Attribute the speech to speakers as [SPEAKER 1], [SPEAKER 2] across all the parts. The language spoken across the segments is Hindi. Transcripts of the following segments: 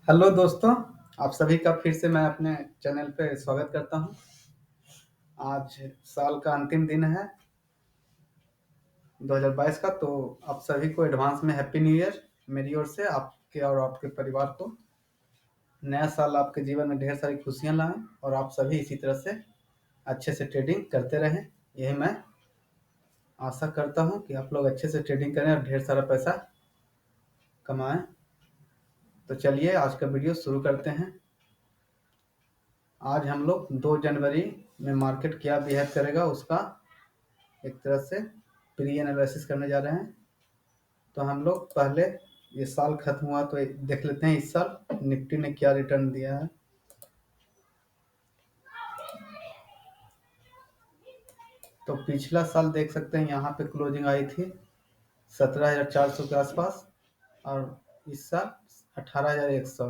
[SPEAKER 1] हेलो दोस्तों, आप सभी का फिर से मैं अपने चैनल पे स्वागत करता हूँ। आज साल का अंतिम दिन है 2022 का, तो आप सभी को एडवांस में हैप्पी न्यू ईयर मेरी ओर से आपके और आपके परिवार को। नया साल आपके जीवन में ढेर सारी खुशियाँ लाए और आप सभी इसी तरह से अच्छे से ट्रेडिंग करते रहें। यही मैं आशा करता हूँ कि आप लोग अच्छे से ट्रेडिंग करें और ढेर सारा पैसा कमाएं। तो चलिए आज का वीडियो शुरू करते हैं। आज हम लोग 2 जनवरी में मार्केट क्या बिहेव करेगा उसका एक तरह से प्री एनालिसिस करने जा रहे हैं। तो हम लोग पहले ये साल खत्म हुआ तो देख लेते हैं इस साल निफ्टी ने क्या रिटर्न दिया है। तो पिछला साल देख सकते हैं यहाँ पे क्लोजिंग आई थी 17,400 के आसपास और इस साल 18,100,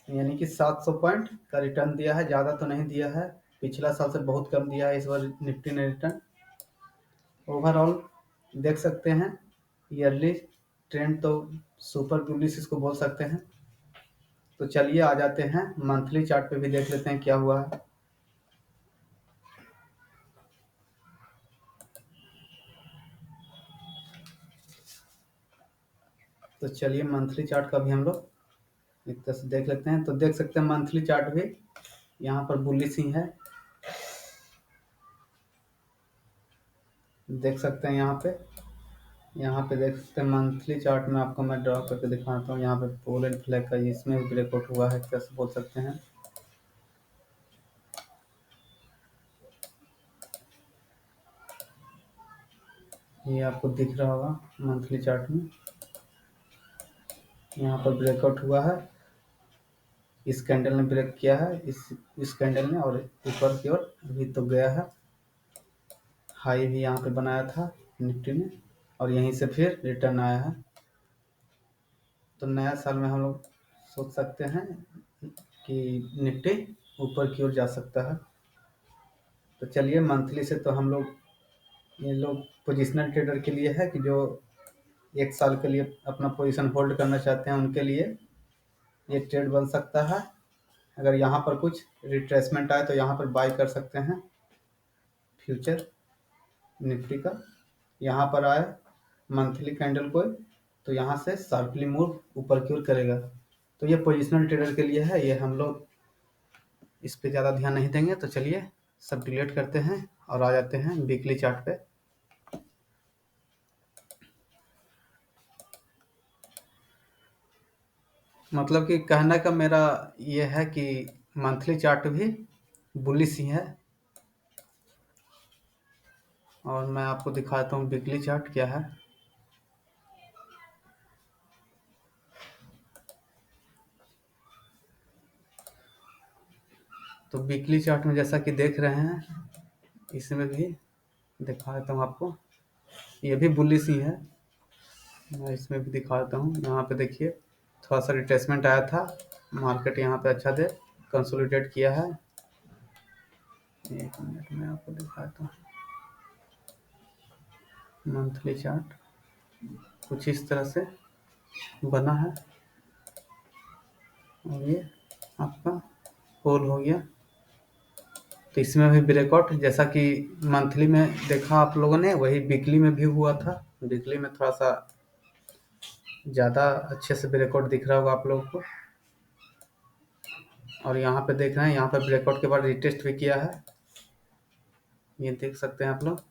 [SPEAKER 1] यानी कि 700 पॉइंट का रिटर्न दिया है। ज़्यादा तो नहीं दिया है, पिछला साल से बहुत कम दिया है इस बार निफ्टी ने रिटर्न। ओवरऑल देख सकते हैं ईयरली ट्रेंड तो सुपर बुलिश इसको बोल सकते हैं। तो चलिए आ जाते हैं मंथली चार्ट पे भी देख लेते हैं क्या हुआ है। तो चलिए मंथली चार्ट का भी हम लोग एक तरह से देख लेते हैं। तो देख सकते हैं मंथली चार्ट भी यहाँ पर बुलिश ही है। देख सकते हैं यहाँ पे देख सकते हैं मंथली चार्ट में आपको मैं ड्रॉ करके दिखाता हूँ। यहाँ पे पोल एंड फ्लैग का इसमें भी ब्रेकआउट हुआ है, कैसे बोल सकते हैं। ये आपको दिख रहा होगा मंथली चार्ट में, यहाँ पर ब्रेकआउट हुआ है। इस कैंडल ने ब्रेक किया है, इस कैंडल ने, और ऊपर की ओर अभी तो गया है। हाई भी यहाँ पे बनाया था निफ्टी ने और यहीं से फिर रिटर्न आया है। तो नया साल में हम लोग सोच सकते हैं कि निफ्टी ऊपर की ओर जा सकता है। तो चलिए मंथली से तो हम लोग ये लोग पोजिशनल ट्रेडर के लिए है कि जो एक साल के लिए अपना पोजीशन होल्ड करना चाहते हैं उनके लिए ये ट्रेड बन सकता है। अगर यहाँ पर कुछ रिट्रेसमेंट आए तो यहाँ पर बाई कर सकते हैं फ्यूचर निफ्टी का। यहाँ पर आए मंथली कैंडल को तो यहाँ से शार्पली मूव ऊपर की ओर करेगा। तो ये पोजिशनल ट्रेडर के लिए है, ये हम लोग इस पे ज़्यादा ध्यान नहीं देंगे। तो चलिए सब डिलीट करते हैं और आ जाते हैं वीकली चार्ट पे। मतलब कि कहने का मेरा ये है कि मंथली चार्ट भी बुलिश ही है। और मैं आपको दिखाता हूँ वीकली चार्ट क्या है। तो वीकली चार्ट में जैसा कि देख रहे हैं, इसमें भी दिखा देता हूँ आपको, ये भी बुलिश ही है। मैं इसमें भी दिखा देता हूँ। यहाँ पे देखिए थोड़ा सा रिट्रेसमेंट आया था, मार्केट यहाँ पे अच्छा दे कंसोलिडेट किया है। एक मिनट में आपको दिखाता हूँ मंथली चार्ट कुछ इस तरह से बना है और ये आपका होल हो गया। तो इसमें भी ब्रेकआउट जैसा कि मंथली में देखा आप लोगों ने, वही वीकली में भी हुआ था। वीकली में थोड़ा सा ज़्यादा अच्छे से ब्रेकआउट दिख रहा होगा आप लोगों को। और यहाँ पे देख रहे हैं, यहाँ पे ब्रेकआउट के बाद रिटेस्ट भी किया है, ये देख सकते हैं आप लोग।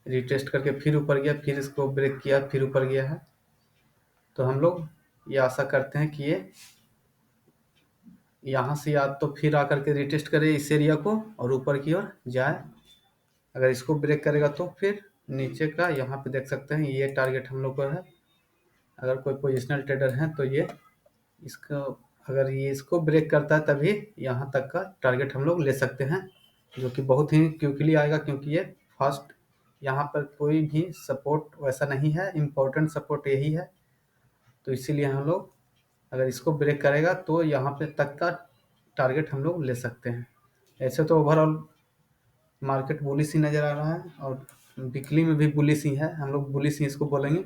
[SPEAKER 1] रिटेस्ट करके फिर ऊपर गया, फिर इसको ब्रेक किया, फिर ऊपर गया है। तो हम लोग ये आशा करते हैं कि ये यहाँ से या तो फिर आकर के रिटेस्ट करे इस एरिया को और ऊपर की ओर जाए। अगर इसको ब्रेक करेगा तो फिर नीचे का यहाँ पे देख सकते हैं ये टारगेट हम लोग का है। अगर कोई पोजिशनल ट्रेडर है तो ये इसको, अगर ये इसको ब्रेक करता है तभी यहाँ तक का टारगेट हम लोग ले सकते हैं, जो कि बहुत ही क्विकली आएगा क्योंकि ये फास्ट, यहाँ पर कोई भी सपोर्ट वैसा नहीं है, इम्पोर्टेंट सपोर्ट यही है। तो इसीलिए हम लोग अगर इसको ब्रेक करेगा तो यहाँ पे तक का टारगेट हम लोग ले सकते हैं। ऐसे तो ओवरऑल मार्केट बुलिश ही नज़र आ रहा है और वीकली में भी बुलिश ही है, हम लोग बुलिश ही इसको बोलेंगे।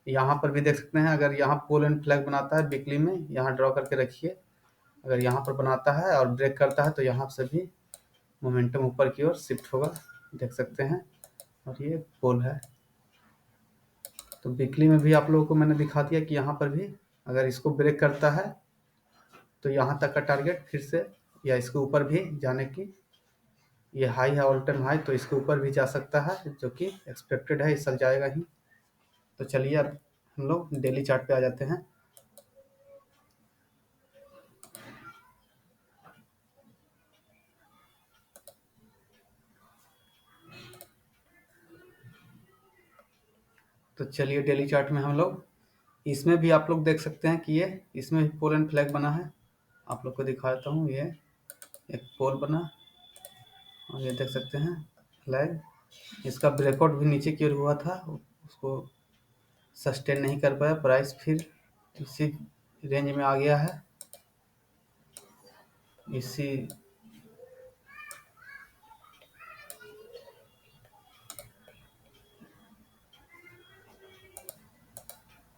[SPEAKER 1] यहाँ पर भी देख सकते हैं, अगर यहाँ पोल एंड फ्लैग बनाता है वीकली में, यहाँ ड्रॉ करके रखिए। अगर यहाँ पर बनाता है और ब्रेक करता है तो यहाँ से भी मोमेंटम ऊपर की ओर शिफ्ट होगा, देख सकते हैं। और ये पोल है, तो वीकली में भी आप लोगों को मैंने दिखा दिया कि यहाँ पर भी अगर इसको ब्रेक करता है तो यहाँ तक का टारगेट फिर से या इसके ऊपर भी जाने की, ये हाई है ऑल टाइम हाई, तो इसके ऊपर भी जा सकता है, जो कि एक्सपेक्टेड है, इस साल जाएगा ही। तो चलिए अब हम लोग डेली चार्ट पे आ जाते हैं। तो चलिए डेली चार्ट में हम लोग, इसमें भी आप लोग देख सकते हैं कि ये इसमें भी पोल एंड फ्लैग बना है। आप लोग को दिखाता हूँ, ये एक पोल बना और ये देख सकते हैं फ्लैग। इसका ब्रेकआउट भी नीचे की ओर हुआ था, उसको सस्टेन नहीं कर पाया, प्राइस फिर इसी रेंज में आ गया है। इसी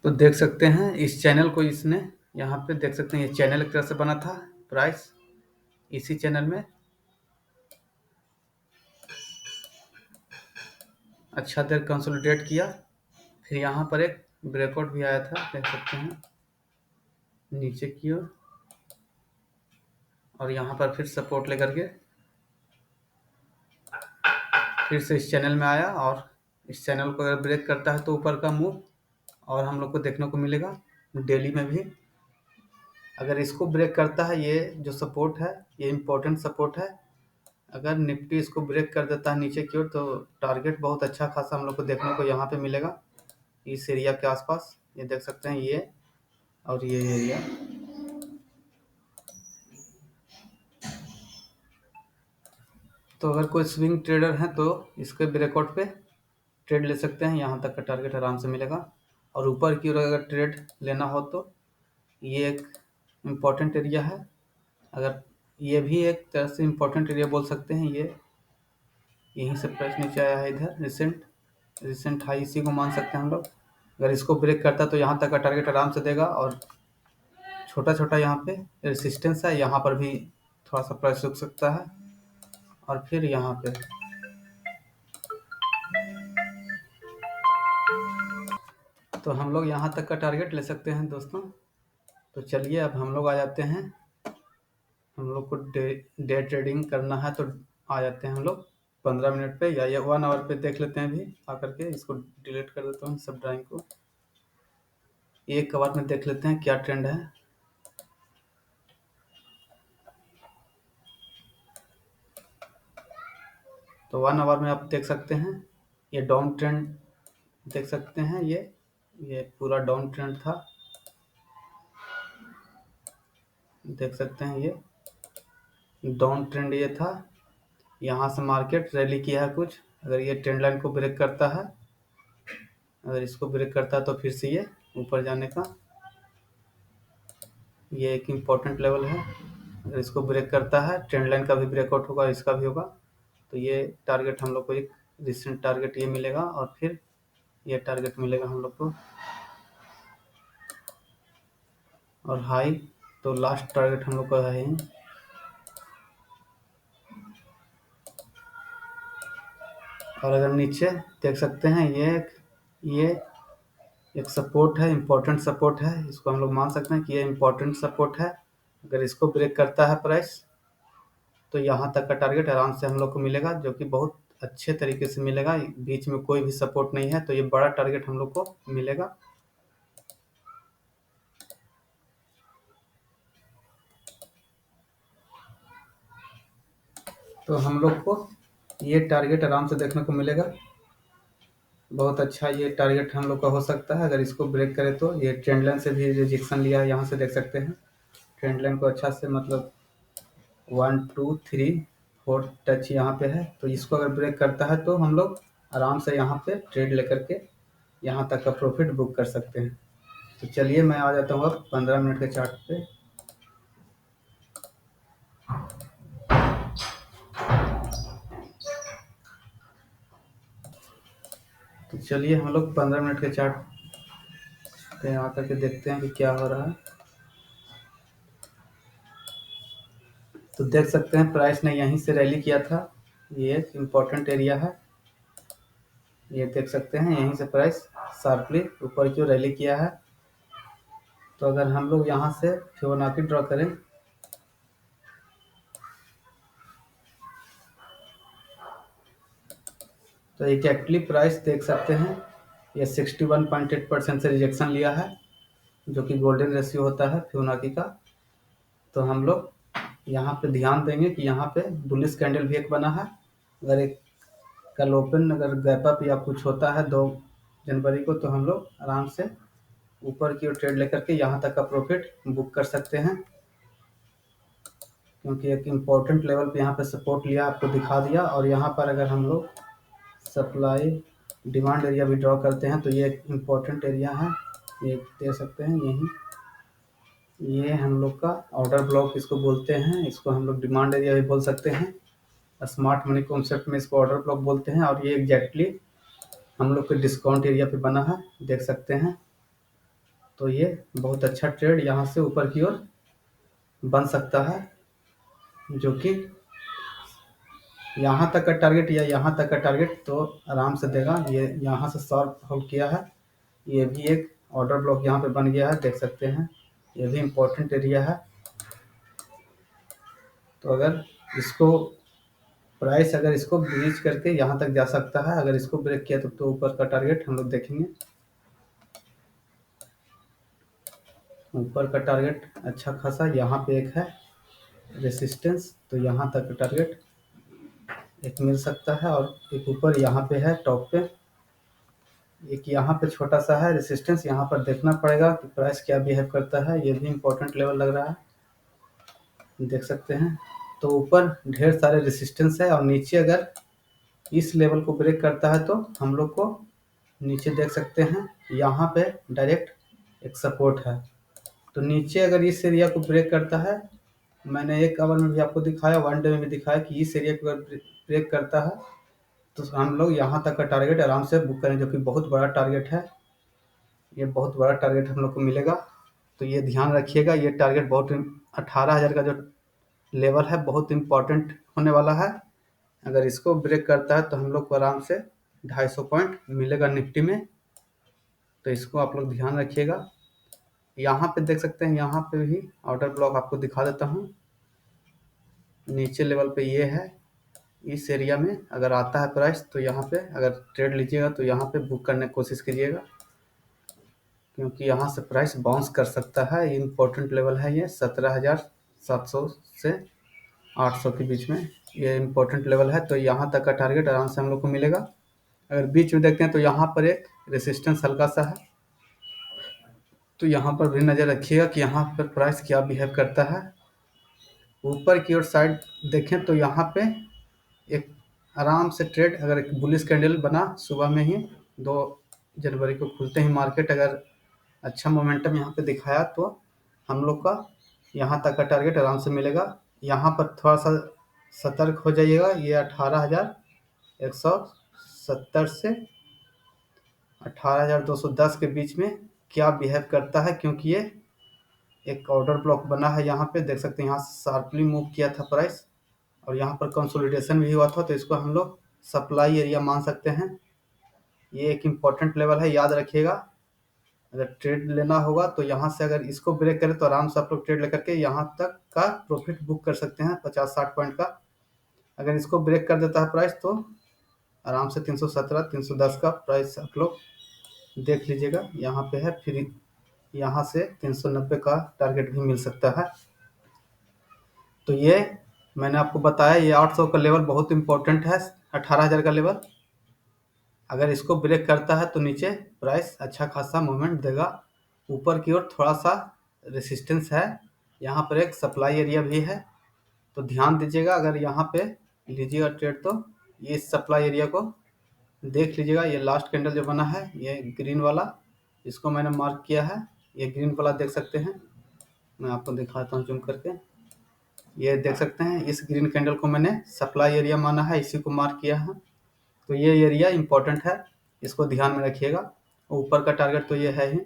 [SPEAKER 1] तो देख सकते हैं इस चैनल को, इसने यहाँ पे देख सकते हैं ये चैनल एक तरह से बना था, प्राइस इसी चैनल में अच्छा देर कंसोलिडेट किया, फिर यहाँ पर एक ब्रेकआउट भी आया था, देख सकते हैं नीचे की ओर, और यहाँ पर फिर सपोर्ट लेकर के फिर से इस चैनल में आया, और इस चैनल को अगर ब्रेक करता है तो ऊपर का मूव और हम लोग को देखने को मिलेगा डेली में भी। अगर इसको ब्रेक करता है, ये जो सपोर्ट है ये इम्पोर्टेंट सपोर्ट है, अगर निफ्टी इसको ब्रेक कर देता है नीचे की ओर तो टारगेट बहुत अच्छा खासा हम लोग को देखने को यहाँ पे मिलेगा, इस एरिया के आसपास। ये देख सकते हैं ये और ये एरिया। तो अगर कोई स्विंग ट्रेडर है तो इसके ब्रेकआउट पे ट्रेड ले सकते हैं, यहाँ तक का टारगेट आराम से मिलेगा। और ऊपर की ओर अगर ट्रेड लेना हो तो ये एक इम्पॉर्टेंट एरिया है, अगर ये भी एक तरह से इम्पोर्टेंट एरिया बोल सकते हैं। ये यहीं से प्राइस नीचे आया है, इधर रिसेंट हाई इसी को मान सकते हैं हम लोग। अगर इसको ब्रेक करता है तो यहाँ तक का टारगेट आराम से देगा, और छोटा छोटा यहाँ पे रेसिस्टेंस है, यहाँ पर भी थोड़ा सा प्राइस रुक सकता है, और फिर यहाँ पे तो हम लोग यहाँ तक का टारगेट ले सकते हैं दोस्तों। तो चलिए अब हम लोग आ जाते हैं, हम लोग को डे ट्रेडिंग करना है तो आ जाते हैं हम लोग 15 मिनट पे या 1 आवर पे देख लेते हैं। अभी आकर के इसको डिलीट कर देता हूँ सब ड्राइंग को, 1 आवर में देख लेते हैं क्या ट्रेंड है। तो 1 आवर में आप देख सकते हैं ये डाउन ट्रेंड देख सकते हैं, ये पूरा डाउन ट्रेंड था, देख सकते हैं ये डाउन ट्रेंड ये था। यहाँ से मार्केट रैली किया है कुछ, अगर ये ट्रेंड लाइन को ब्रेक करता है, अगर इसको ब्रेक करता है तो फिर से ये ऊपर जाने का ये एक इम्पोर्टेंट लेवल है। अगर इसको ब्रेक करता है, ट्रेंड लाइन का भी ब्रेकआउट होगा, इसका भी होगा, तो ये टारगेट हम लोग को एक रिसेंट टारगेट ये मिलेगा, और फिर ये टारगेट मिलेगा हम लोग को, और हाई तो लास्ट टारगेट हम लोग का है ही। और अगर नीचे देख सकते हैं ये एक सपोर्ट है, इम्पोर्टेंट सपोर्ट है, इसको हम लोग मान सकते हैं कि ये इम्पोर्टेंट सपोर्ट है। अगर इसको ब्रेक करता है प्राइस तो यहाँ तक का टारगेट आराम से हम लोग को मिलेगा, जो कि बहुत अच्छे तरीके से मिलेगा, बीच में कोई भी सपोर्ट नहीं है, तो ये बड़ा टारगेट हम लोग को मिलेगा। तो हम लोग को ये टारगेट आराम से देखने को मिलेगा, बहुत अच्छा ये टारगेट हम लोग का हो सकता है। अगर इसको ब्रेक करे तो ये ट्रेंड लाइन से भी रिजेक्शन लिया है, यहाँ से देख सकते हैं ट्रेंड लाइन को अच्छा से, मतलब 1 2 3 4 टच यहाँ पे है, तो इसको अगर ब्रेक करता है तो हम लोग आराम से यहाँ पे ट्रेड लेकर के यहाँ तक का प्रॉफिट बुक कर सकते हैं। तो चलिए मैं आ जाता हूँ अब 15 मिनट के चार्ट पे। तो चलिए हम लोग 15 मिनट के चार्ट तो यहाँ करके देखते हैं कि क्या हो रहा है। तो देख सकते हैं प्राइस ने यहीं से रैली किया था। ये एक इम्पोर्टेंट एरिया है। ये देख सकते हैं यहीं से प्राइस शार्पली ऊपर की ओर रैली किया है। तो अगर हम लोग यहाँ से फिबोनाची ड्रॉ करें तो एग्जैक्टली प्राइस देख सकते हैं ये 61.8% से रिजेक्शन लिया है, जो कि गोल्डन रेशियो होता है फिबोनाची का। तो हम लोग यहाँ पे ध्यान देंगे कि यहाँ पे बुलिश कैंडल भी एक बना है। अगर एक कल ओपन अगर गैप अप या कुछ होता है 2 जनवरी को, तो हम लोग आराम से ऊपर की ओर ट्रेड लेकर के यहाँ तक का प्रॉफिट बुक कर सकते हैं, क्योंकि एक इम्पोर्टेंट लेवल पे यहाँ पे सपोर्ट लिया, आपको दिखा दिया। और यहाँ पर अगर हम लोग सप्लाई डिमांड एरिया भी ड्रॉ करते हैं तो ये एक इम्पोर्टेंट एरिया है, ये दे सकते हैं यही। ये हम लोग का ऑर्डर ब्लॉक इसको बोलते हैं, इसको हम लोग डिमांड एरिया भी बोल सकते हैं। स्मार्ट मनी कॉन्सेप्ट में इसको ऑर्डर ब्लॉक बोलते हैं। और ये एग्जैक्टली हम लोग के डिस्काउंट एरिया पे बना है, देख सकते हैं। तो ये बहुत अच्छा ट्रेड यहाँ से ऊपर की ओर बन सकता है, जो कि यहाँ तक का टारगेट या यहाँ तक का टारगेट तो आराम से देगा। ये यहाँ से शॉर्ट होल्ड किया है, ये भी एक ऑर्डर ब्लॉक यहाँ पे बन गया है, देख सकते हैं। ये भी इम्पोर्टेंट एरिया है। तो अगर इसको प्राइस अगर इसको ब्रीच करके यहाँ तक जा सकता है, अगर इसको ब्रेक किया तो ऊपर का टारगेट हम लोग देखेंगे। ऊपर का टारगेट अच्छा खासा यहाँ पे एक है रेसिस्टेंस, तो यहाँ तक का टारगेट एक मिल सकता है। और एक ऊपर यहाँ पे है टॉप पे, एक यहाँ पे छोटा सा है रेसिस्टेंस। यहाँ पर देखना पड़ेगा कि प्राइस क्या बिहेव करता है, ये भी इम्पोर्टेंट लेवल लग रहा है, देख सकते हैं। तो ऊपर ढेर सारे रेसिस्टेंस है और नीचे अगर इस लेवल को ब्रेक करता है तो हम लोग को नीचे देख सकते हैं यहाँ पे डायरेक्ट एक सपोर्ट है। तो नीचे अगर इस एरिया को ब्रेक करता है, मैंने एक आवर में भी आपको दिखाया, 1 डे में भी दिखाया कि इस एरिया को अगर ब्रेक करता है तो हम लोग यहाँ तक का टारगेट आराम से बुक करें, जो कि बहुत बड़ा टारगेट है। ये बहुत बड़ा टारगेट हम लोग को मिलेगा। तो ये ध्यान रखिएगा, ये टारगेट बहुत 18,000 का जो लेवल है बहुत इम्पोर्टेंट होने वाला है। अगर इसको ब्रेक करता है तो हम लोग को आराम से 250 पॉइंट मिलेगा निफ्टी में। तो इसको आप लोग ध्यान रखिएगा। यहाँ पे देख सकते हैं, यहाँ पे भी आउटर ब्लॉक आपको दिखा देता हूँ। नीचे लेवल पे ये है, इस एरिया में अगर आता है प्राइस तो यहाँ पे अगर ट्रेड लीजिएगा तो यहाँ पे बुक करने की कोशिश कीजिएगा, क्योंकि यहाँ से प्राइस बाउंस कर सकता है। इम्पोर्टेंट लेवल है ये 17,700 से 800 के बीच में, ये इम्पोर्टेंट लेवल है। तो यहाँ तक का टारगेट आराम से हम लोग को मिलेगा। अगर बीच में देखते हैं तो यहाँ पर एक रेसिस्टेंस हल्का सा है, तो यहाँ पर भी नज़र रखिएगा कि यहाँ पर प्राइस क्या बिहेव करता है। ऊपर की ओर साइड देखें तो यहाँ पे एक आराम से ट्रेड, अगर एक बुलिश कैंडल बना सुबह में ही 2 जनवरी को खुलते ही मार्केट अगर अच्छा मोमेंटम यहाँ पे दिखाया तो हम लोग का यहाँ तक का टारगेट आराम से मिलेगा। यहाँ पर थोड़ा सा सतर्क हो जाइएगा, ये 18,170 से 18,210 के बीच में क्या बिहेव करता है, क्योंकि ये एक ऑर्डर ब्लॉक बना है। यहाँ पे देख सकते हैं यहाँ से शार्पली मूव किया था प्राइस और यहाँ पर कंसोलिडेशन भी हुआ था, तो इसको हम लोग सप्लाई एरिया मान सकते हैं। ये एक इम्पॉर्टेंट लेवल है, याद रखिएगा। अगर ट्रेड लेना होगा तो यहाँ से अगर इसको ब्रेक करें तो आराम से आप लोग ट्रेड लेकर के यहाँ तक का प्रॉफिट बुक कर सकते हैं 50-60 पॉइंट का। अगर इसको ब्रेक कर देता है प्राइस तो आराम से 317 310 का प्राइस आप लोग देख लीजिएगा यहाँ पे है। फिर यहाँ से 390 का टारगेट भी मिल सकता है। तो ये मैंने आपको बताया, ये 800 का लेवल बहुत इंपॉर्टेंट है, 18,000 का लेवल। अगर इसको ब्रेक करता है तो नीचे प्राइस अच्छा खासा मूवमेंट देगा। ऊपर की ओर थोड़ा सा रेसिस्टेंस है, यहाँ पर एक सप्लाई एरिया भी है, तो ध्यान दीजिएगा। अगर यहाँ पे लीजिएगा ट्रेड तो ये सप्लाई एरिया को देख लीजिएगा। ये लास्ट कैंडल जो बना है ये ग्रीन वाला, इसको मैंने मार्क किया है, ये ग्रीन वाला देख सकते हैं। मैं आपको दिखाता हूँ जूम करके, ये देख सकते हैं इस ग्रीन कैंडल को मैंने सप्लाई एरिया माना है, इसी को मार्क किया है। तो ये एरिया इंपॉर्टेंट है, इसको ध्यान में रखिएगा। ऊपर का टारगेट तो ये है ही।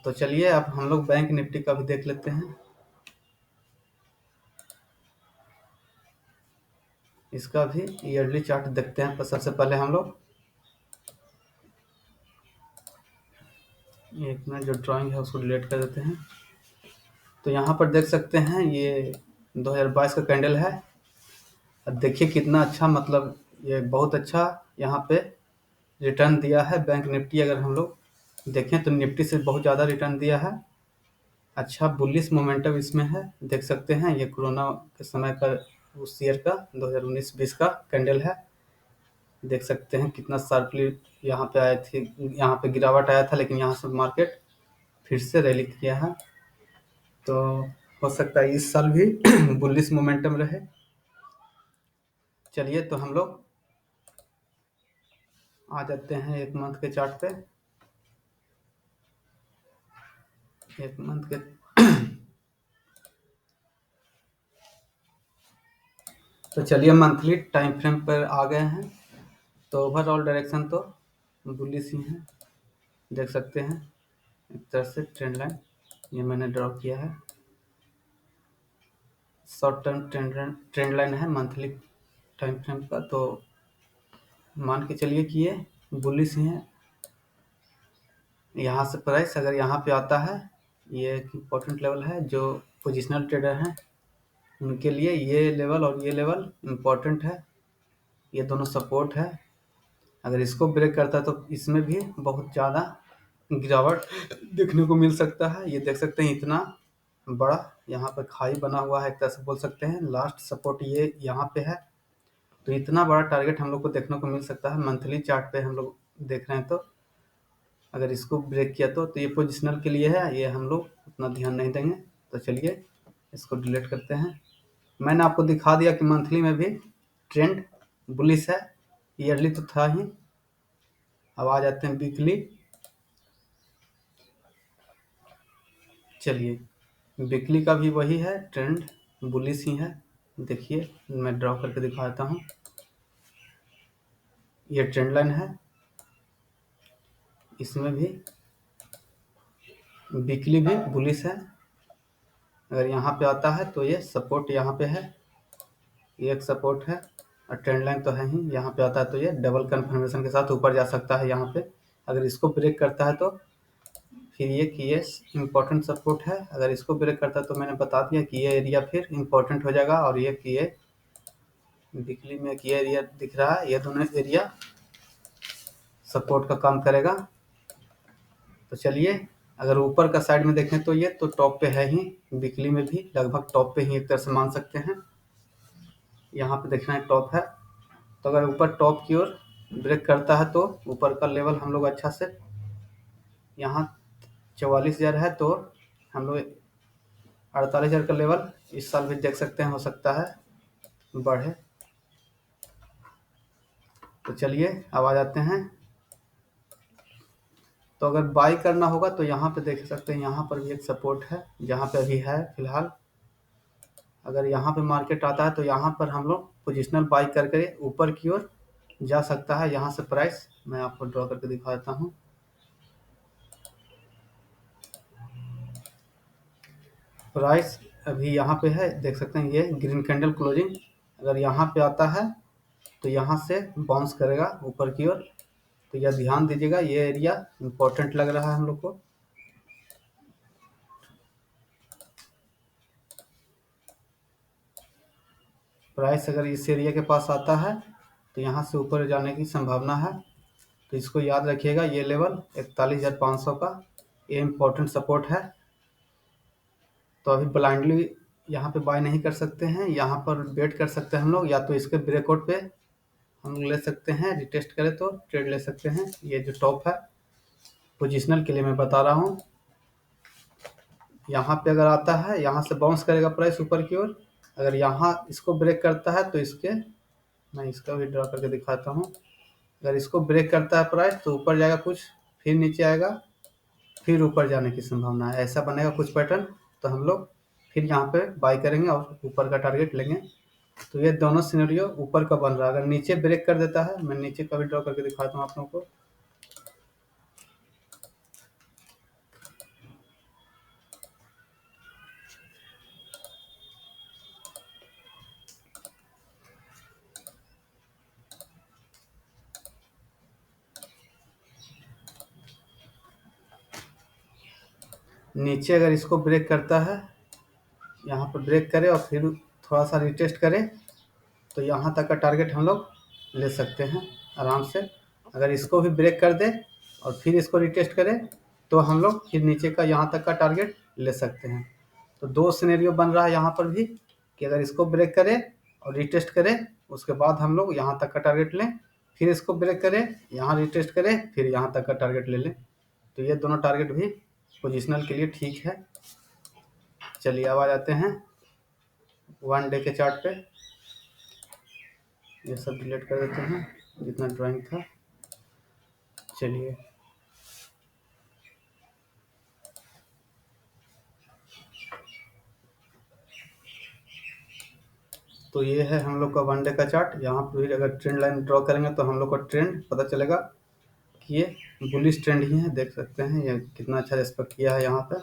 [SPEAKER 1] तो चलिए अब हम लोग बैंक निफ्टी का भी देख लेते हैं। इसका भी ईयरली चार्ट देखते हैं। पर सबसे पहले हम लोग एक मिनट, जो ड्राइंग है उसको डिलीट कर देते हैं। तो यहाँ पर देख सकते हैं ये 2022 का कैंडल है। अब देखिए कितना अच्छा, मतलब ये बहुत अच्छा यहाँ पे रिटर्न दिया है बैंक निफ्टी। अगर हम लोग देखें तो निफ्टी से बहुत ज़्यादा रिटर्न दिया है। अच्छा बुलिश मोमेंटम इसमें है, देख सकते हैं। ये कोरोना के समय का, उस ईयर का 2019-20 का कैंडल है। देख सकते हैं कितना शार्पली यहाँ पे आए थे, यहाँ पे गिरावट आया था, लेकिन यहाँ से मार्केट फिर से रैली किया है। तो हो सकता है इस साल भी बुलिश मोमेंटम रहे। चलिए तो हम लोग आ जाते हैं एक मंथ के चार्ट पे। एक मंथ के तो चलिए मंथली टाइम फ्रेम पर आ गए हैं। तो ओवरऑल डायरेक्शन तो बुलिश ही है, देख सकते हैं। एक तरह से ट्रेंड लाइन ये मैंने ड्रॉ किया है। शॉर्ट टर्म ट्रेंड लाइन है मंथली टाइम फ्रेम का। तो मान के चलिए कि ये बुलिश ही है। यहाँ से प्राइस अगर यहाँ पे आता है, ये एक इम्पोर्टेंट लेवल है। जो पोजिशनल ट्रेडर हैं उनके लिए ये लेवल और ये लेवल इम्पोर्टेंट है। ये दोनों सपोर्ट है। अगर इसको ब्रेक करता है तो इसमें भी बहुत ज़्यादा गिरावट देखने को मिल सकता है। ये देख सकते हैं इतना बड़ा यहाँ पर खाई बना हुआ है, एक तरह से बोल सकते हैं। लास्ट सपोर्ट ये यहाँ पे है। तो इतना बड़ा टारगेट हम लोग को देखने को मिल सकता है मंथली चार्ट पे हम लोग देख रहे हैं। तो अगर इसको ब्रेक किया तो ये पोजिशनल के लिए है, ये हम लोग उतना ध्यान नहीं देंगे। तो चलिए इसको डिलीट करते हैं। मैंने आपको दिखा दिया कि मंथली में भी ट्रेंड बुलिश है, ईयरली तो था ही। अब आ जाते हैं वीकली। चलिए वीकली का भी वही है, ट्रेंड बुलिश ही है। देखिए मैं ड्रॉ करके दिखाता हूँ। ये ट्रेंड लाइन है, इसमें भी वीकली भी बुलिश है। अगर यहाँ पे आता है तो ये सपोर्ट यहाँ पे है, ये एक सपोर्ट है। और ट्रेंड लाइन तो है ही। यहाँ पे आता है तो ये डबल कन्फर्मेशन के साथ ऊपर जा सकता है। यहाँ पे अगर इसको ब्रेक करता है तो फिर ये इम्पोर्टेंट सपोर्ट है। अगर इसको ब्रेक करता है तो मैंने बता दिया कि ये एरिया फिर इम्पोर्टेंट हो जाएगा। और ये वीकली में ये एरिया दिख रहा है, ये दोनों एरिया सपोर्ट का काम करेगा। तो चलिए अगर ऊपर का साइड में देखें तो ये तो टॉप पे है ही, वीकली में भी लगभग टॉप पे ही एक तरह से मान सकते हैं। यहाँ पे देखना है टॉप है। तो अगर ऊपर टॉप की ओर ब्रेक करता है तो ऊपर का लेवल हम लोग अच्छा से, यहाँ 44,000 है तो हम लोग 48,000 का लेवल इस साल भी देख सकते हैं, हो सकता है बढ़े। तो चलिए अब आ जाते हैं। तो अगर बाई करना होगा तो यहाँ पे देख सकते हैं, यहाँ पर भी एक सपोर्ट है जहाँ पे अभी है फिलहाल। अगर यहाँ पे मार्केट आता है तो यहाँ पर हम लोग पोजिशनल बाई करके ऊपर की ओर जा सकता है। यहाँ से प्राइस मैं आपको ड्रॉ करके दिखा देता हूँ। प्राइस अभी यहाँ पे है, देख सकते हैं ये ग्रीन कैंडल क्लोजिंग। अगर यहाँ पे आता है तो यहाँ से बाउंस करेगा ऊपर की ओर। तो यह ध्यान दीजिएगा, ये एरिया इम्पोर्टेंट लग रहा है हम लोग को। प्राइस अगर इस एरिया के पास आता है तो यहाँ से ऊपर जाने की संभावना है। तो इसको याद रखिएगा, ये लेवल 41,500 का ये इम्पोर्टेंट सपोर्ट है। तो अभी ब्लाइंडली यहाँ पे बाय नहीं कर सकते हैं, यहाँ पर वेट कर सकते हैं हम लोग। या तो इसके ब्रेकआउट पे हम ले सकते हैं, रिटेस्ट करें तो ट्रेड ले सकते हैं। ये जो टॉप है पोजिशनल के लिए मैं बता रहा हूँ। यहाँ पे अगर आता है, यहाँ से बाउंस करेगा प्राइस ऊपर की ओर। अगर यहाँ इसको ब्रेक करता है तो मैं इसका भी ड्रॉ करके दिखाता हूँ। अगर इसको ब्रेक करता है प्राइस तो ऊपर जाएगा कुछ, फिर नीचे आएगा, फिर ऊपर जाने की संभावना है। ऐसा बनेगा कुछ पैटर्न। तो हम लोग फिर यहाँ पे बाई करेंगे और ऊपर का टारगेट लेंगे। तो ये दोनों सिनेरियो ऊपर का बन रहा है। अगर नीचे ब्रेक कर देता है, मैं नीचे का भी ड्रॉ करके दिखाता हूँ आप लोगों को। नीचे अगर इसको ब्रेक करता है, यहाँ पर ब्रेक करे और फिर थोड़ा सा रिटेस्ट करे, तो यहाँ तक का टारगेट हम लोग ले सकते हैं आराम से। अगर इसको भी ब्रेक कर दे और फिर इसको रिटेस्ट करे, तो हम लोग फिर नीचे का यहाँ तक का टारगेट ले सकते हैं। तो 2 सिनेरियो बन रहा है यहाँ पर भी, कि अगर इसको ब्रेक करे और रिटेस्ट करे, उसके बाद हम लोग यहाँ तक का टारगेट लें, फिर इसको ब्रेक करें, यहाँ रिटेस्ट करें, फिर यहाँ तक का टारगेट ले लें। तो ये दोनों टारगेट भी पोजिशनल के लिए ठीक है। चलिए अब आ जाते हैं 1 डे के चार्ट पे। ये सब डिलीट कर देते हैं जितना ड्राइंग था। चलिए तो ये है हम लोग का 1 डे का चार्ट। यहाँ पर अगर ट्रेंड लाइन ड्रॉ करेंगे तो हम लोग को ट्रेंड पता चलेगा कि ये बुलिश ट्रेंड ही है। देख सकते हैं ये कितना अच्छा रिस्पेक्ट किया है यहाँ पे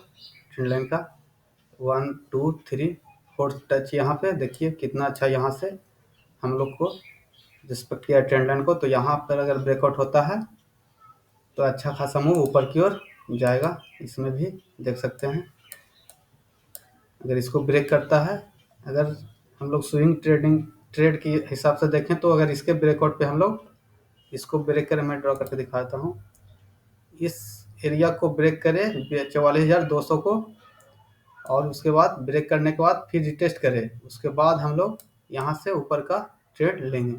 [SPEAKER 1] ट्रेंड लाइन का। 1 2 3 4 टच यहाँ पे देखिए कितना अच्छा यहाँ से हम लोग को रिस्पेक्ट किया ट्रेंड लाइन को। तो यहाँ पर अगर ब्रेकआउट होता है तो अच्छा खासा मूव ऊपर की ओर जाएगा। इसमें भी देख सकते हैं अगर इसको ब्रेक करता है, अगर हम लोग स्विंग ट्रेड के हिसाब से देखें तो अगर इसके ब्रेकआउट पे हम लोग इसको ब्रेक करें, मैं ड्रॉ करके दिखाता हूँ। इस एरिया को ब्रेक करें 44,200 को, और उसके बाद ब्रेक करने के बाद फिर रिटेस्ट करें, उसके बाद हम लोग यहाँ से ऊपर का ट्रेड लेंगे।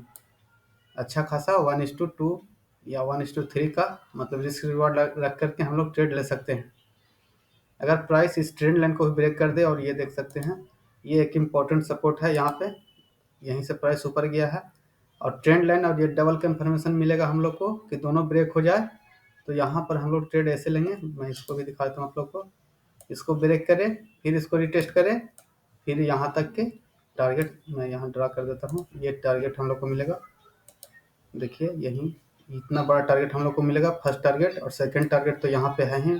[SPEAKER 1] अच्छा खासा 1:2 या 1:3 का मतलब रिस्क रिवार्ड रख करके हम लोग ट्रेड ले सकते हैं। अगर प्राइस इस ट्रेंड लाइन को भी ब्रेक कर दे, और ये देख सकते हैं ये एक इम्पॉर्टेंट सपोर्ट है यहाँ पे, यहीं से प्राइस ऊपर गया है, और ट्रेंड लाइन और ये डबल कंफर्मेशन मिलेगा हम लोग को कि दोनों ब्रेक हो जाए, तो यहाँ पर हम लोग ट्रेड ऐसे लेंगे। मैं इसको भी दिखाता हूँ आप लोग को। इसको ब्रेक करें, फिर इसको रिटेस्ट करें, फिर यहाँ तक के टारगेट मैं यहाँ ड्रा कर देता हूँ। ये टारगेट हम लोग को मिलेगा, देखिए यही इतना बड़ा टारगेट हम लोग को मिलेगा, फर्स्ट टारगेट। और सेकंड टारगेट तो यहाँ पे है ही।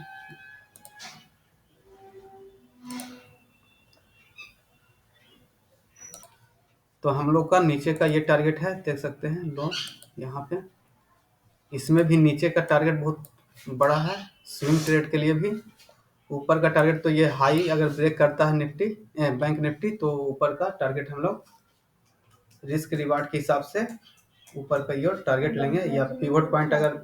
[SPEAKER 1] तो हम लोग का नीचे का ये टारगेट है, देख सकते हैं लो यहाँ पे। इसमें भी नीचे का टारगेट बहुत बड़ा है स्विंग ट्रेड के लिए भी। ऊपर का टारगेट तो ये हाई अगर ब्रेक करता है निफ्टी बैंक निफ्टी, तो ऊपर का टारगेट हम लोग रिस्क रिवार्ड के हिसाब से ऊपर का ये टारगेट लेंगे। या पिवट पॉइंट अगर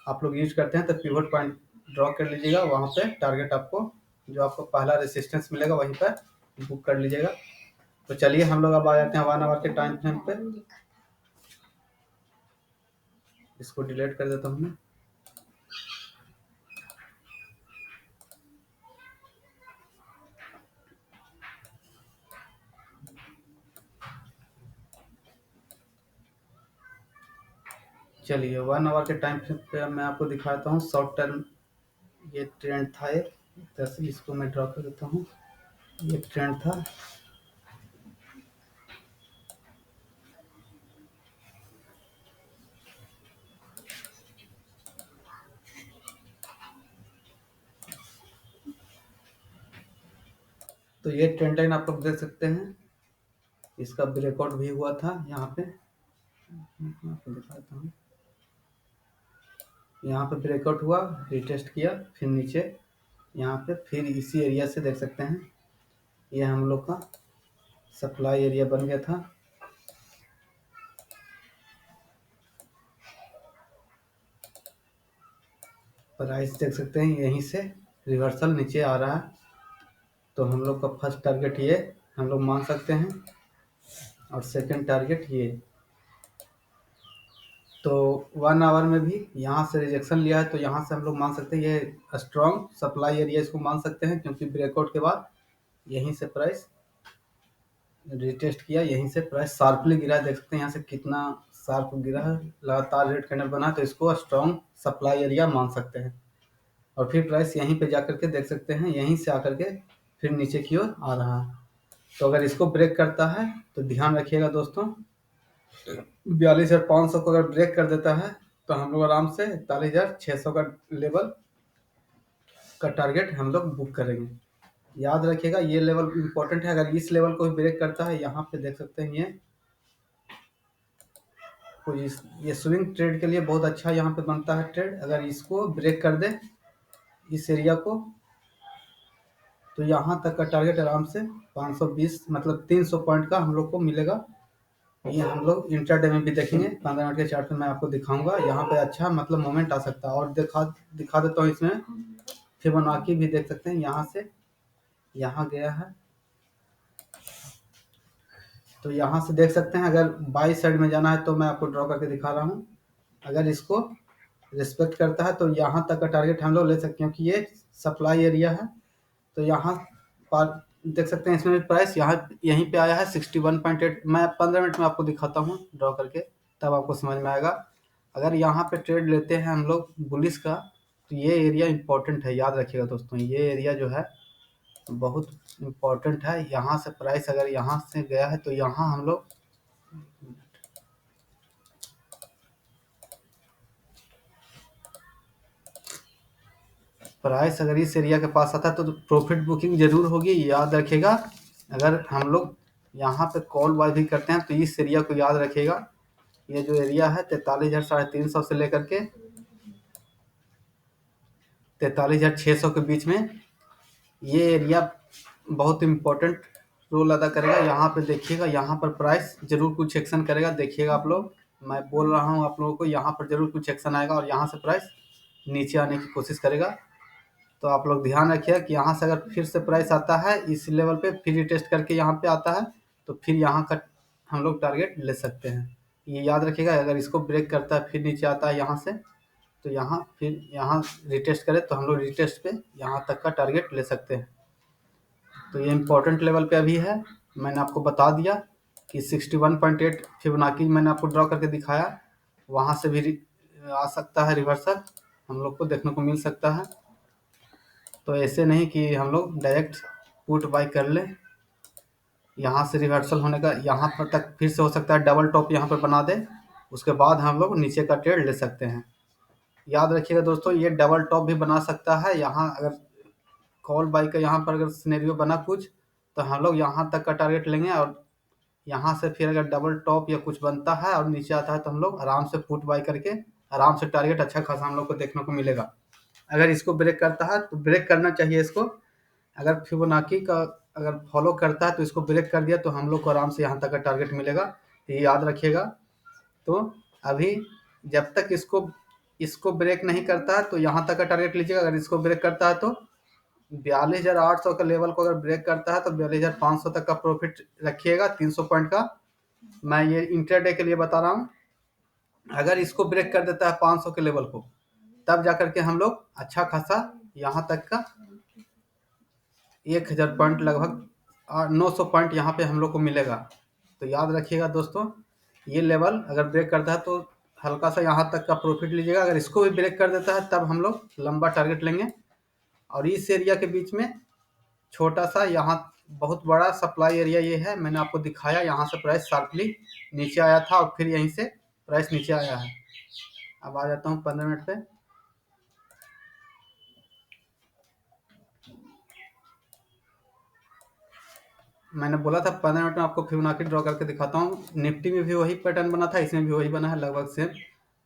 [SPEAKER 1] आप लोग यूज करते हैं तो पिवट पॉइंट ड्रॉ कर लीजिएगा, वहाँ पे टारगेट आपको जो आपको पहला रेसिस्टेंस मिलेगा वहीं पर बुक कर लीजिएगा। तो चलिए हम लोग अब आ जाते हैं 1 आवर के टाइम फ्रेम पे। इसको डिलीट कर देता हूँ मैं। चलिए 1 आवर के टाइम फ्रेम पे मैं आपको दिखाता हूँ शॉर्ट टर्म। ये ट्रेंड था एक तरह से, इसको मैं ड्रॉ कर देता हूँ। ये ट्रेंड था, तो ये ट्रेंड लाइन आप लोग देख सकते हैं। इसका ब्रेकआउट भी हुआ था यहाँ पे, आपको दिखाता हूँ। यहाँ पे ब्रेकआउट हुआ, रिटेस्ट किया, फिर नीचे यहाँ पे, फिर इसी एरिया से देख सकते हैं ये हम लोग का सप्लाई एरिया बन गया था। प्राइस देख सकते हैं यहीं से रिवर्सल नीचे आ रहा है। तो हम लोग का फर्स्ट टारगेट ये हम लोग मान सकते हैं, और सेकंड टारगेट ये। तो 1 आवर में भी यहाँ से रिजेक्शन लिया है, तो यहाँ से हम लोग मान सकते हैं ये स्ट्रॉन्ग सप्लाई एरिया इसको मान सकते हैं, क्योंकि ब्रेकआउट के बाद यहीं से प्राइस रिटेस्ट किया, यहीं से प्राइस शार्पली गिरा। देख सकते हैं यहाँ से कितना शार्प गिरा है, लगातार रेड कैंडल बना, तो इसको स्ट्रॉन्ग सप्लाई एरिया मान सकते हैं। और फिर प्राइस यहीं पे जाकर के देख सकते हैं यहीं से आकर के फिर नीचे की ओर आ रहा है। तो अगर इसको ब्रेक करता है तो ध्यान रखिएगा दोस्तों, 42,500 को अगर ब्रेक कर देता है तो हम लोग आराम से 41,600 का लेवल का टारगेट हम लोग बुक करेंगे। याद रखिएगा ये लेवल इंपॉर्टेंट है। अगर इस लेवल को भी ब्रेक करता है, यहाँ पे देख सकते हैं ये स्विंग ट्रेड के लिए बहुत अच्छा यहाँ पे बनता है ट्रेड। अगर इसको ब्रेक कर दे इस एरिया को, तो यहाँ तक का टारगेट आराम से 520 मतलब 300 पॉइंट का हम लोग को मिलेगा। ये हम लोग इंट्राडे में भी देखेंगे, 15 मिनट के चार्ट में मैं आपको दिखाऊंगा। यहाँ पे अच्छा मतलब मोमेंट आ सकता है। और दिखा देता हूँ इसमें फिबोनाची भी देख सकते हैं। यहाँ से यहाँ गया है, तो यहाँ से देख सकते हैं। अगर बाई साइड में जाना है तो मैं आपको ड्रॉ करके दिखा रहा हूँ। अगर इसको रिस्पेक्ट करता है तो यहाँ तक का टारगेट हम लोग ले सकते हैं, क्योंकि ये सप्लाई एरिया है। तो यहाँ पर देख सकते हैं इसमें भी प्राइस यहाँ यहीं पे आया है 61.8। मैं 15 मिनट में आपको दिखाता हूँ ड्रॉ करके, तब आपको समझ में आएगा। अगर यहाँ पे ट्रेड लेते हैं हम लोग बुलिस का, तो ये एरिया इंपॉर्टेंट है, याद रखिएगा दोस्तों। ये एरिया जो है बहुत इम्पोर्टेंट है। यहाँ से प्राइस अगर यहाँ से गया है तो यहाँ हम लोग प्राइस अगर इस एरिया के पास आता है तो प्रॉफिट बुकिंग जरूर होगी, याद रखिएगा। अगर हम लोग यहाँ पे कॉल बाय भी करते हैं तो इस एरिया को याद रखिएगा। ये जो एरिया है 43,350 से लेकर के 43,600 के बीच में, ये एरिया बहुत इम्पोर्टेंट रोल अदा करेगा। यहाँ पे देखिएगा, यहाँ पर प्राइस जरूर कुछ एक्शन करेगा। देखिएगा आप लोग, मैं बोल रहा हूँ आप लोगों को, यहाँ पर जरूर कुछ एक्शन आएगा और यहाँ से प्राइस नीचे आने की कोशिश करेगा। तो आप लोग ध्यान रखिए कि यहाँ से अगर फिर से प्राइस आता है इस लेवल पे, फिर टेस्ट करके यहाँ पे आता है, तो फिर यहाँ का हम लोग टारगेट ले सकते हैं। ये याद रखिएगा। अगर इसको ब्रेक करता है फिर नीचे आता है यहाँ से, तो यहाँ फिर यहाँ रिटेस्ट करे तो हम लोग रिटेस्ट पे यहाँ तक का टारगेट ले सकते हैं। तो ये इम्पोर्टेंट लेवल पे अभी है। मैंने आपको बता दिया कि 61.8 फिबोनाची मैंने आपको ड्रॉ करके दिखाया। वहाँ से भी आ सकता है रिवर्सल, हम लोग को देखने को मिल सकता है। तो ऐसे नहीं कि हम लोग डायरेक्ट पुट बाय कर लें। यहाँ से रिवर्सल होने का यहाँ पर तक फिर से हो सकता है डबल टॉप यहाँ पर बना दे, उसके बाद हम लोग नीचे का ट्रेड ले सकते हैं। याद रखिएगा दोस्तों, ये डबल टॉप भी बना सकता है। यहाँ अगर कॉल बाय का यहाँ पर अगर सिनेरियो बना कुछ, तो हम लोग यहाँ तक का टारगेट लेंगे और यहाँ से फिर अगर डबल टॉप या कुछ बनता है और नीचे आता है तो हम लोग आराम से पुट बाय करके आराम से टारगेट अच्छा खासा हम लोग को देखने को मिलेगा। अगर इसको ब्रेक करता है तो ब्रेक करना चाहिए इसको। अगर फिबोनाची का अगर फॉलो करता है तो इसको ब्रेक कर दिया तो हम लोग को आराम से यहाँ तक का टारगेट मिलेगा, ये याद रखिएगा। तो अभी जब तक इसको ब्रेक नहीं करता है तो यहाँ तक का टारगेट लीजिएगा। अगर इसको ब्रेक करता है तो 42,800 का लेवल को अगर ब्रेक करता है तो 42,500 तक का प्रॉफिट रखिएगा, 300 पॉइंट का। मैं ये इंट्राडे के लिए बता रहा हूँ। अगर इसको ब्रेक कर देता है 500 के लेवल को, तब जाकर के हम लोग अच्छा खासा यहाँ तक का 1,000 पॉइंट लगभग 900 पॉइंट यहाँ पे हम लोग को मिलेगा। तो याद रखिएगा दोस्तों, ये लेवल अगर ब्रेक करता है तो हल्का सा यहाँ तक का प्रॉफिट लीजिएगा। अगर इसको भी ब्रेक कर देता है तब हम लोग लंबा टारगेट लेंगे। और इस एरिया के बीच में छोटा सा यहाँ बहुत बड़ा सप्लाई एरिया ये है, मैंने आपको दिखाया। यहाँ से प्राइस शार्पली नीचे आया था और फिर यहीं से प्राइस नीचे आया है। अब आ जाता हूँ 15 मिनट पे। मैंने बोला था 15 मिनट में आपको फिबोनाची ड्रॉ करके दिखाता हूँ। निफ्टी में भी वही पैटर्न बना था, इसमें भी वही बना है लगभग सेम।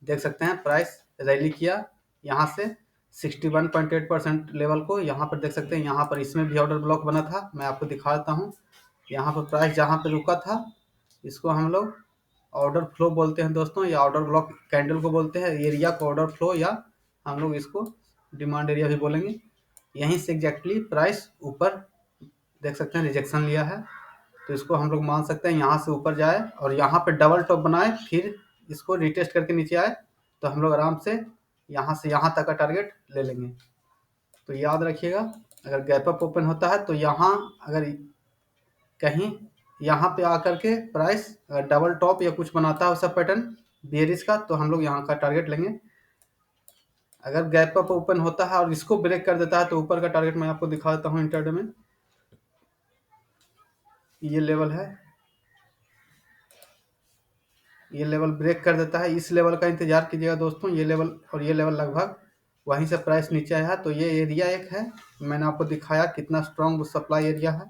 [SPEAKER 1] देख सकते हैं प्राइस रैली किया यहाँ से 61.8% लेवल को। यहाँ पर देख सकते हैं, यहाँ पर इसमें भी ऑर्डर ब्लॉक बना था, मैं आपको दिखा देता हूँ। यहाँ पर प्राइस जहाँ पर रुका था इसको हम लोग ऑर्डर फ्लो बोलते हैं दोस्तों, या ऑर्डर ब्लॉक कैंडल को बोलते हैं। एरिया को ऑर्डर फ्लो या हम लोग इसको डिमांड एरिया भी बोलेंगे। यहीं से एग्जैक्टली प्राइस ऊपर देख सकते हैं रिजेक्शन लिया है, तो इसको हम लोग मान सकते हैं यहाँ से ऊपर जाए और यहाँ पे डबल टॉप बनाए, फिर इसको रिटेस्ट करके नीचे आए, तो हम लोग आराम से यहाँ तक का टारगेट ले लेंगे। तो याद रखिएगा, अगर गैप अप ओपन होता है तो यहाँ अगर कहीं यहाँ पे आकर के प्राइस डबल टॉप या कुछ बनाता है उसका पैटर्न बेरिश का, तो हम लोग यहाँ का टारगेट लेंगे। अगर गैप अप ओपन होता है और इसको ब्रेक कर देता है तो ऊपर का टारगेट मैं आपको दिखा देता हूँ इंट्राडे में। ये लेवल है, ये लेवल ब्रेक कर देता है, इस लेवल का इंतजार कीजिएगा दोस्तों। ये लेवल और ये लेवल लगभग वहीं से प्राइस नीचे आया है। तो ये एरिया एक है, मैंने आपको दिखाया कितना स्ट्रॉन्ग सप्लाई एरिया है।